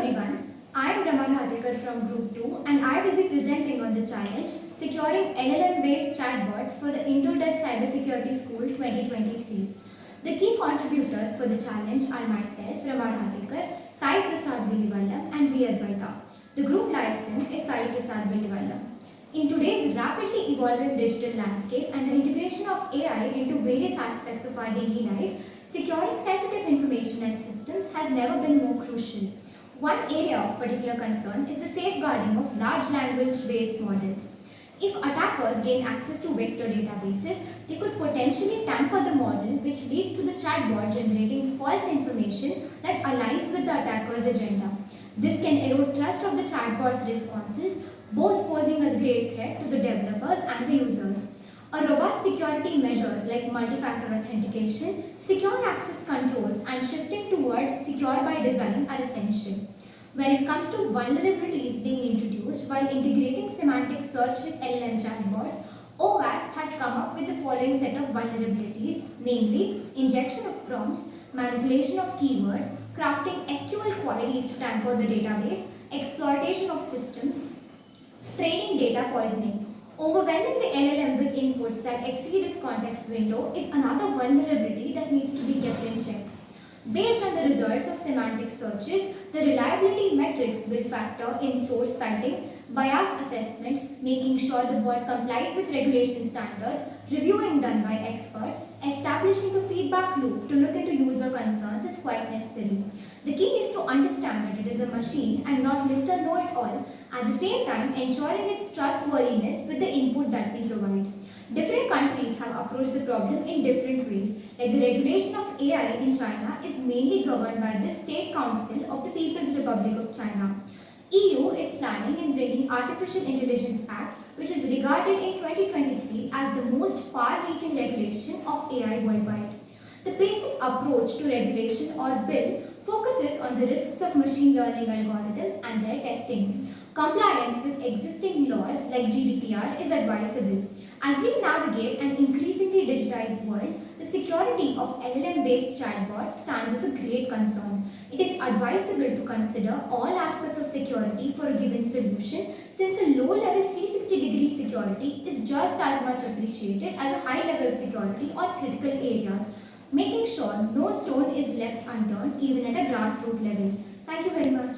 everyone, I am Hague from Group 2 and I will be presenting on the challenge Securing LLM-based chatbots for the Introduct Cybersecurity School 2023. The key contributors for the challenge are myself, Hague, Sai Prasad Villivallam and V. Advaita. The group liaison is Sai Prasad Villivallam. In today's rapidly evolving digital landscape and the integration of AI into various aspects of our daily life, securing sensitive information and systems has never been more crucial. One area of particular concern is the safeguarding of large language-based models. If attackers gain access to vector databases, they could potentially tamper the model, which leads to the chatbot generating false information that aligns with the attacker's agenda. This can erode trust of the chatbot's responses, both posing a great threat to the developers and the users. A robust security measures like multi-factor authentication, secure access controls, and shifting towards secure by design are essential. When it comes to vulnerabilities being introduced while integrating semantic search with LLM chatbots, OWASP has come up with the following set of vulnerabilities, namely injection of prompts, manipulation of keywords, crafting SQL queries to tamper the database, exploitation of systems, training data poisoning. Overwhelming the LLM with inputs that exceed its context window is another vulnerability that needs to be kept in check. Based on the results of semantic searches, the reliability metrics will factor in source citing, bias assessment, making sure the bot complies with regulation standards, reviewing done by experts, establishing a feedback loop to look into user concerns is quite necessary. The key is to understand that it is a machine and not Mr. Know-it-all, at the same time ensuring its trustworthiness with the input that we provide. Different countries have approached the problem in different ways. Like the regulation of AI in China is mainly governed by the State Council of the People's Republic of China. EU is planning in bringing Artificial Intelligence Act, which is regarded in 2023 as the most far-reaching regulation of AI worldwide. The basic approach to regulation or bill focuses on the risks of machine learning algorithms and their testing. Compliance with existing laws like GDPR is advisable. As we navigate an increasingly digitized world, the security of LLM-based chatbots stands as a great concern. It is advisable to consider all aspects of security for a given solution, since a low-level 360-degree security is just as much appreciated as a high-level security on critical areas, making sure no stone is left unturned even at a grassroots level. Thank you very much.